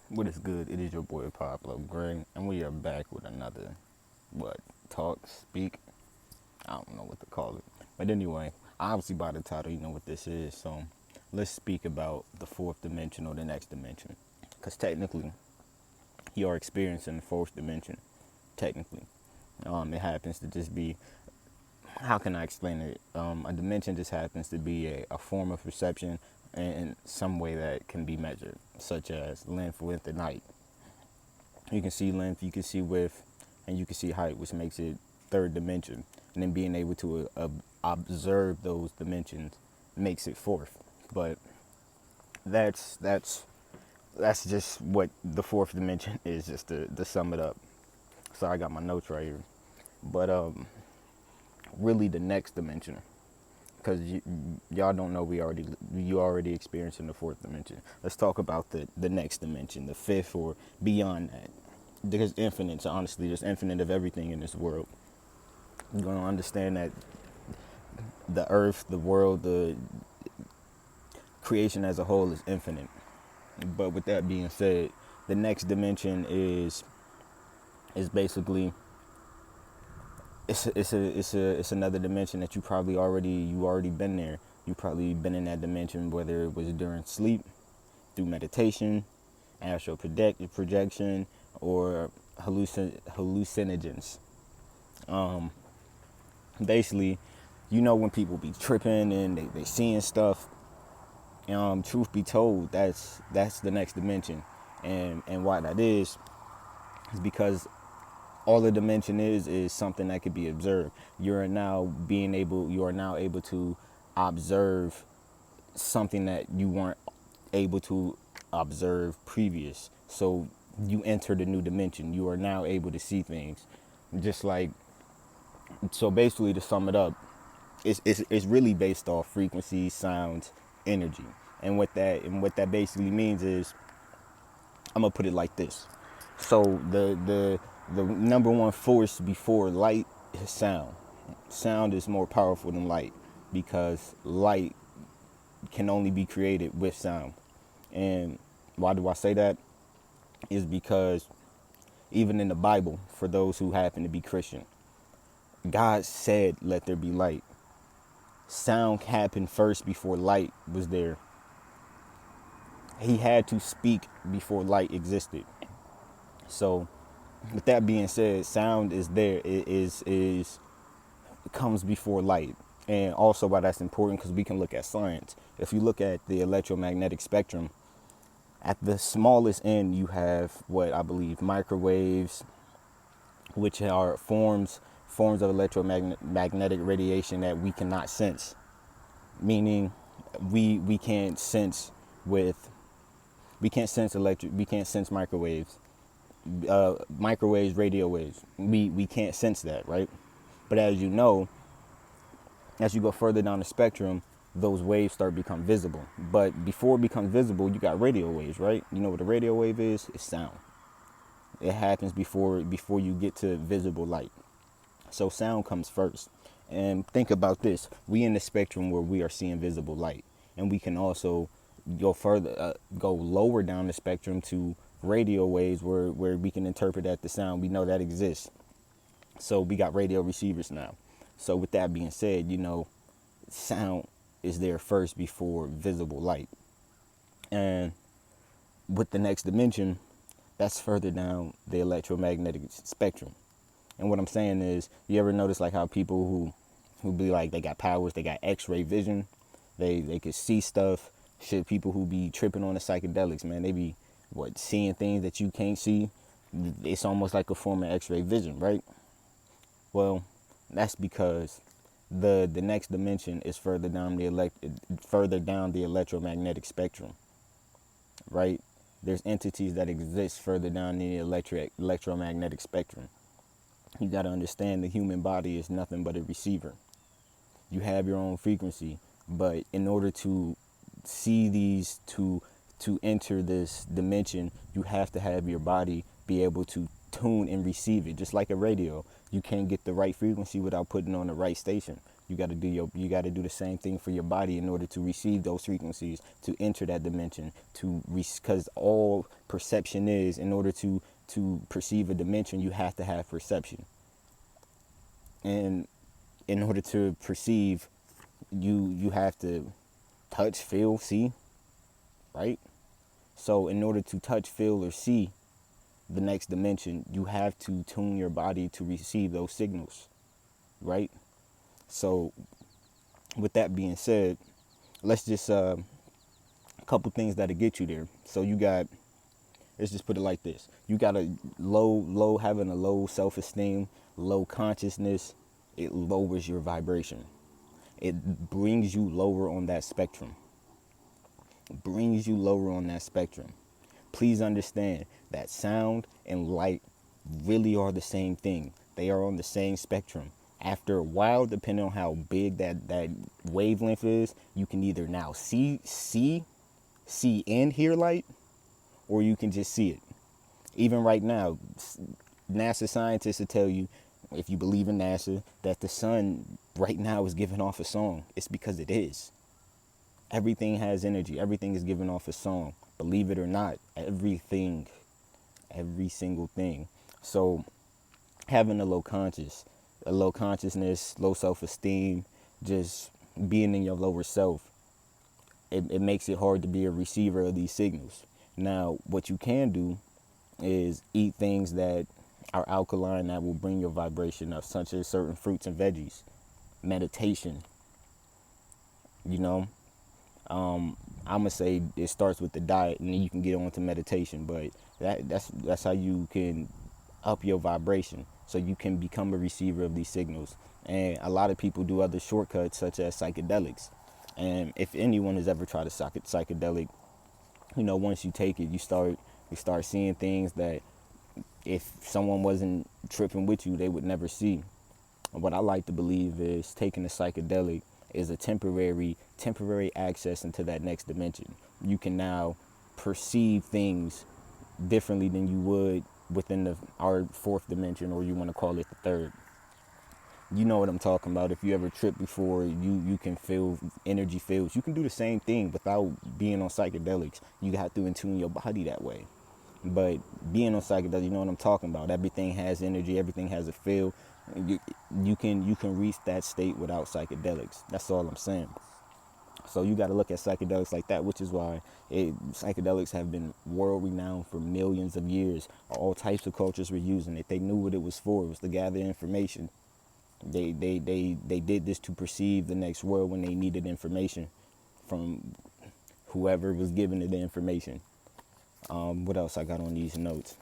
What is good? It is your boy PvbloGrey, and we are back with another speak. I don't know what to call it, but anyway, obviously by the title, you know what this is. So let's speak about the fourth dimension or the next dimension, because technically, you are experiencing the fourth dimension. Technically, it happens to just be. How can I explain it? A dimension just happens to be a form of perception in some way that can be measured, such as length, width, and height. You can see length, you can see width, and you can see height, which makes it third dimension. And then being able to observe those dimensions makes it fourth. But that's that's that's just what the fourth dimension is, just to sum it up. So I got my notes right here. But really the next dimension, because y'all don't know, you already experiencing the fourth dimension. Let's talk about the next dimension, the fifth or beyond that. There's infinite, so honestly, there's infinite of everything in this world. You're going to understand that the earth, the world, the creation as a whole is infinite. But with that being said, the next dimension is basically it's another dimension that you already been there. You probably been in that dimension, whether it was during sleep, through meditation, astral projection, or hallucinogens. Basically, you know when people be tripping and they seeing stuff. Truth be told, that's the next dimension, and why that is because all the dimension is something that could be observed. You are now able to observe something that you weren't able to observe previous. So you enter the new dimension. You are now able to see things, just like. So basically, to sum it up, it's really based off frequency, sounds, energy, and what that basically means is, I'm gonna put it like this. So the number one force before light is sound. Sound is more powerful than light because light can only be created with sound. And why do I say that? Is because even in the Bible, for those who happen to be Christian, God said, "Let there be light." Sound happened first before light was there. He had to speak before light existed. So, with that being said, sound is there. It comes before light, and also why that's important because we can look at science. If you look at the electromagnetic spectrum, at the smallest end, you have what I believe microwaves, which are forms of electromagnetic radiation that we cannot sense. Meaning, we can't sense we can't sense microwaves, radio waves. We can't sense that, right? But as you know, as you go further down the spectrum, those waves start to become visible. But before it becomes visible, you got radio waves, right? You know what a radio wave is? It's sound. It happens before you get to visible light. So sound comes first. And think about this. We in the spectrum where we are seeing visible light. And we can also go lower down the spectrum to radio waves where we can interpret that the sound. We know that exists. So we got radio receivers now. So with that being said, sound is there first before visible light. And with the next dimension, that's further down the electromagnetic spectrum. And what I'm saying is, you ever notice like how people who be like they got powers, they got X-ray vision, they could see stuff. Shit, people who be tripping on the psychedelics, man, they be seeing things that you can't see. It's almost like a form of X-ray vision, right? Well, that's because the next dimension is further down the electromagnetic spectrum, right? There's entities that exist further down the electromagnetic spectrum. You got to understand the human body is nothing but a receiver. You have your own frequency, but in order to see these, to enter this dimension, you have to have your body be able to tune and receive it. Just like a radio, you can't get the right frequency without putting on the right station. You got to do the same thing for your body in order to receive those frequencies, to enter that dimension, because all perception is, in order to perceive a dimension, you have to have perception. And in order to perceive, you have to touch, feel, see, right? So in order to touch, feel, or see the next dimension, you have to tune your body to receive those signals, right? So with that being said, let's just a couple things that'll get you there. So you got, let's just put it like this: you got a having a low self-esteem, low consciousness. It lowers your vibration. It brings you lower on that spectrum. Brings you lower on that spectrum. Please understand that sound and light really are the same thing. They are on the same spectrum. After a while, depending on how big that wavelength is, you can either now see and hear light, or you can just see it. Even right now, NASA scientists will tell you, if you believe in NASA, that the sun right now is giving off a song. It's because it is. Everything has energy. Everything is giving off a song. Believe it or not, everything, every single thing. So having a low consciousness, low self-esteem, just being in your lower self, it makes it hard to be a receiver of these signals. Now, what you can do is eat things that are alkaline, that will bring your vibration up, such as certain fruits and veggies. Meditation, you know. I'm gonna say it starts with the diet, and then you can get on to meditation. But that's how you can up your vibration, so you can become a receiver of these signals. And a lot of people do other shortcuts, such as psychedelics. And if anyone has ever tried a psychedelic, you know, once you take it, you start seeing things that if someone wasn't tripping with you, they would never see. What I like to believe is taking a psychedelic is a temporary access into that next dimension. You can now perceive things differently than you would within our fourth dimension, or you want to call it the third. You know what I'm talking about. If you ever tripped before, you can feel energy fields. You can do the same thing without being on psychedelics. You have to attune your body that way. But being on psychedelics, you know what I'm talking about. Everything has energy. Everything has a feel. You can reach that state without psychedelics. That's all I'm saying. So you got to look at psychedelics like that, which is why psychedelics have been world renowned for millions of years. All types of cultures were using it. They knew what it was for. It was to gather information. They did this to perceive the next world when they needed information from whoever was giving it the information. What else I got on these notes?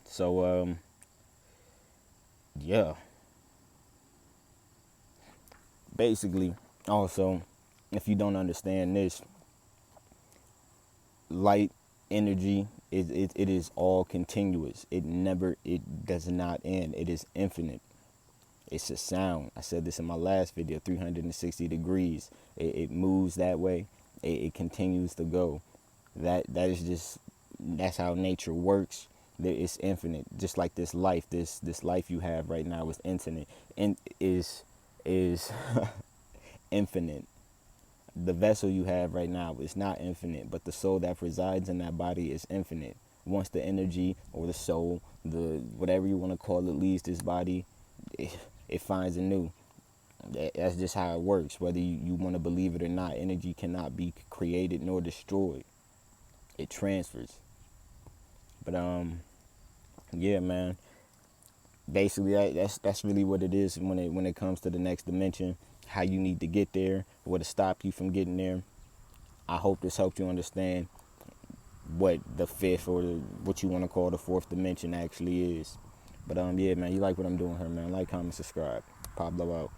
So yeah. Basically, also, if you don't understand this, light energy it is all continuous. It does not end. It is infinite. It's a sound. I said this in my last video, 360 degrees. It moves that way. It continues to go. That's how nature works. It's infinite. Just like this life you have right now is infinite, and is infinite. The vessel you have right now is not infinite, but the soul that resides in that body is infinite. Once the energy or the soul, the whatever you want to call it, leaves this body, it finds a new. That's just how it works. Whether you want to believe it or not, energy cannot be created nor destroyed. It transfers. But yeah, man. Basically, that's really what it is when it comes to the next dimension. How you need to get there, what to stop you from getting there. I hope this helped you understand what the fifth, or what you want to call the fourth dimension actually is. But yeah, man, you like what I'm doing here, man. Like, comment, subscribe. Pablo out.